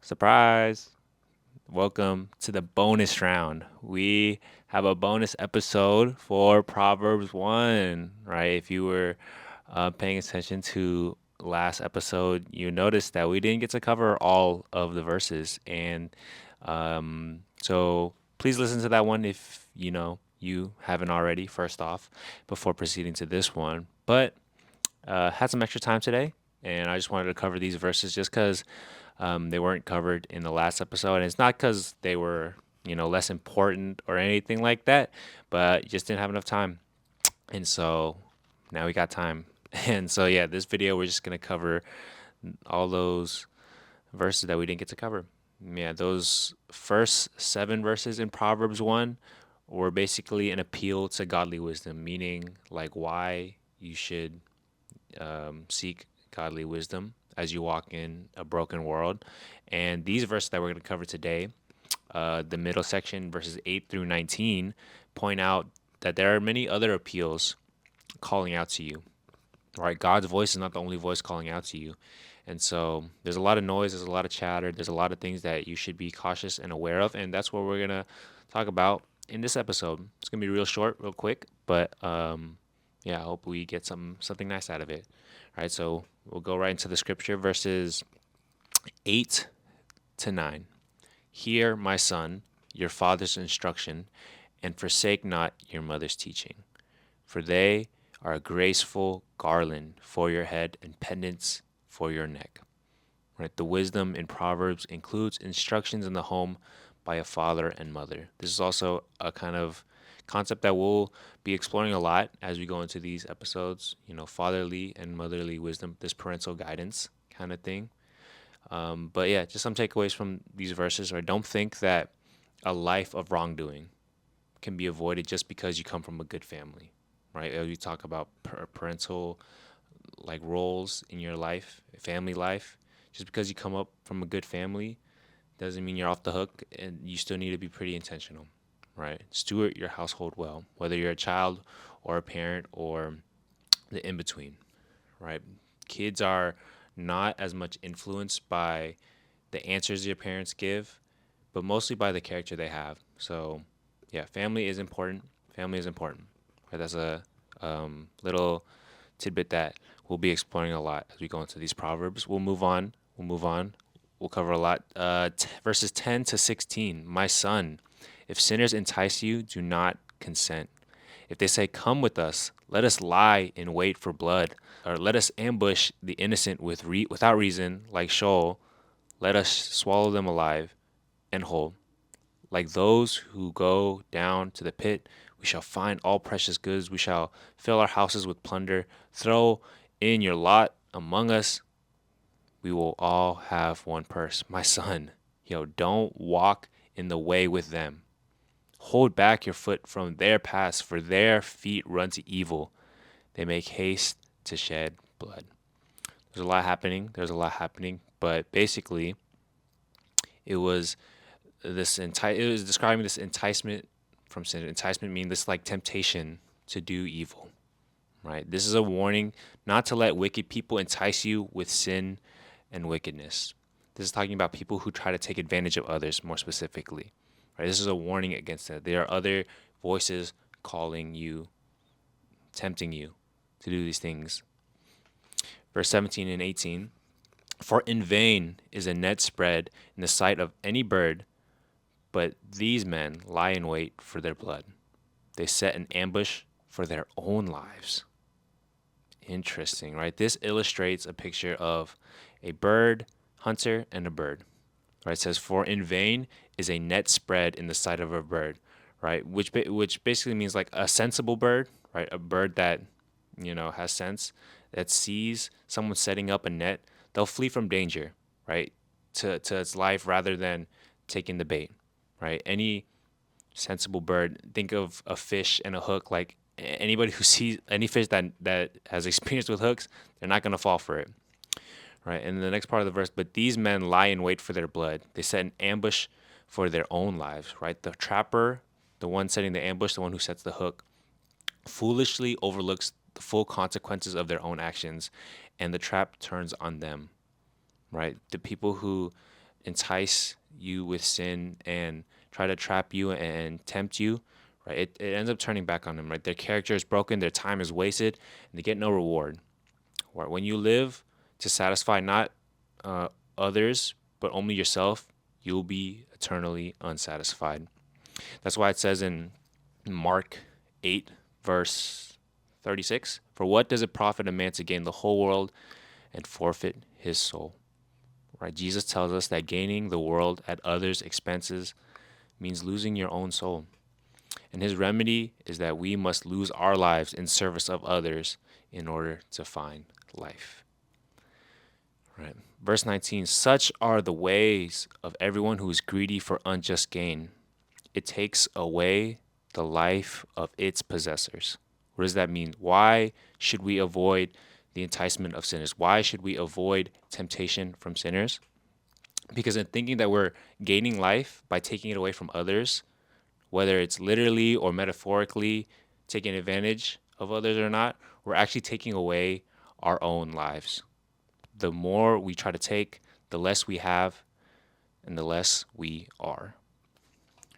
Surprise! Welcome to the bonus round. We have a bonus episode for Proverbs 1, right? If you were paying attention to last episode, you noticed that we didn't get to cover all of the verses. And so please listen to that one if you haven't already, first off, before proceeding to this one. But had some extra time today, and I just wanted to cover these verses just because they weren't covered in the last episode. And it's not because they were, less important or anything like that, but just didn't have enough time. And so now we got time. And so, yeah, this video, we're just going to cover all those verses that we didn't get to cover. Yeah, those first 7 verses in Proverbs 1 were basically an appeal to godly wisdom, meaning like why you should seek godly wisdom as you walk in a broken world. And these verses that we're going to cover today, the middle section, verses 8 through 19, point out that there are many other appeals calling out to you. Right? God's voice is not the only voice calling out to you. And so there's a lot of noise, there's a lot of chatter, there's a lot of things that you should be cautious and aware of. And that's what we're going to talk about in this episode. It's going to be real short, real quick, but yeah, I hope we get something nice out of it. All right, so we'll go right into the scripture, verses 8 to 9. Hear, my son, your father's instruction, and forsake not your mother's teaching, for they are a graceful garland for your head and pendants for your neck. Right? The wisdom in Proverbs includes instructions in the home by a father and mother. This is also a kind of concept that we'll be exploring a lot as we go into these episodes. Fatherly and motherly wisdom, this parental guidance kind of thing. But yeah, just some takeaways from these verses. Or don't think that a life of wrongdoing can be avoided just because you come from a good family, right? As we talk about parental like roles in your life, family life, just because you come up from a good family doesn't mean you're off the hook, and you still need to be pretty intentional, right? Steward your household well, whether you're a child or a parent or the in between, right? Kids are not as much influenced by the answers your parents give, but mostly by the character they have. So, yeah, family is important. Family is important. Right? That's a little tidbit that we'll be exploring a lot as we go into these proverbs. We'll move on. We'll cover a lot. Verses 10 to 16. My son, if sinners entice you, do not consent. If they say, come with us, let us lie in wait for blood, or let us ambush the innocent without reason, like Sheol, let us swallow them alive and whole. Like those who go down to the pit, we shall find all precious goods. We shall fill our houses with plunder. Throw in your lot among us. We will all have one purse. My son, don't walk in the way with them. Hold back your foot from their paths, for their feet run to evil. They make haste to shed blood. There's a lot happening. But basically, it was it was describing this enticement from sin. Enticement meaning this like temptation to do evil, right? This is a warning not to let wicked people entice you with sin and wickedness. This is talking about people who try to take advantage of others more specifically, right? This is a warning against that. There are other voices calling you, tempting you to do these things. Verse 17 and 18. For in vain is a net spread in the sight of any bird, but these men lie in wait for their blood. They set an ambush for their own lives. Interesting, right? This illustrates a picture of a bird hunter and a bird. Right? It says, for in vain is a net spread in the sight of a bird, right? Which basically means like a sensible bird, right? A bird that, has sense, that sees someone setting up a net, they'll flee from danger, right? To its life rather than taking the bait, right? Any sensible bird, think of a fish and a hook, like anybody who sees any fish that has experience with hooks, they're not going to fall for it, right? And the next part of the verse, but these men lie in wait for their blood. They set an ambush for their own lives, right? The trapper, the one setting the ambush, the one who sets the hook, foolishly overlooks the full consequences of their own actions, and the trap turns on them, right? The people who entice you with sin and try to trap you and tempt you, right? It ends up turning back on them, right? Their character is broken, their time is wasted, and they get no reward. Right? When you live to satisfy not uh, others, but only yourself, you'll be eternally unsatisfied. That's why it says in Mark 8, verse 36, "For what does it profit a man to gain the whole world and forfeit his soul?" Right? Jesus tells us that gaining the world at others' expenses means losing your own soul. And his remedy is that we must lose our lives in service of others in order to find life. Right. Verse 19, "Such are the ways of everyone who is greedy for unjust gain. It takes away the life of its possessors." What does that mean? Why should we avoid the enticement of sinners? Why should we avoid temptation from sinners? Because in thinking that we're gaining life by taking it away from others, whether it's literally or metaphorically taking advantage of others or not, we're actually taking away our own lives. The more we try to take, the less we have and the less we are.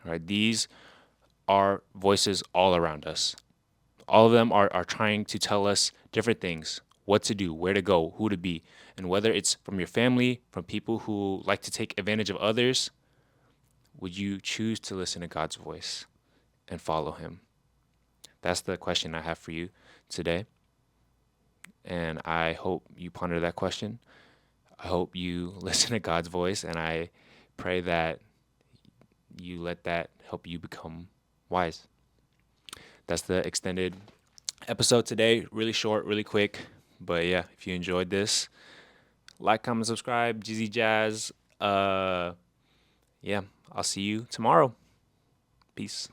Right? These are voices all around us. All of them are trying to tell us different things, what to do, where to go, who to be. And whether it's from your family, from people who like to take advantage of others, would you choose to listen to God's voice and follow Him? That's the question I have for you today. And I hope you ponder that question. I hope you listen to God's voice, and I pray that you let that help you become wise. That's the extended episode today. Really short, really quick. But yeah, if you enjoyed this, like, comment, subscribe, Jizzy Jazz. Yeah, I'll see you tomorrow. Peace.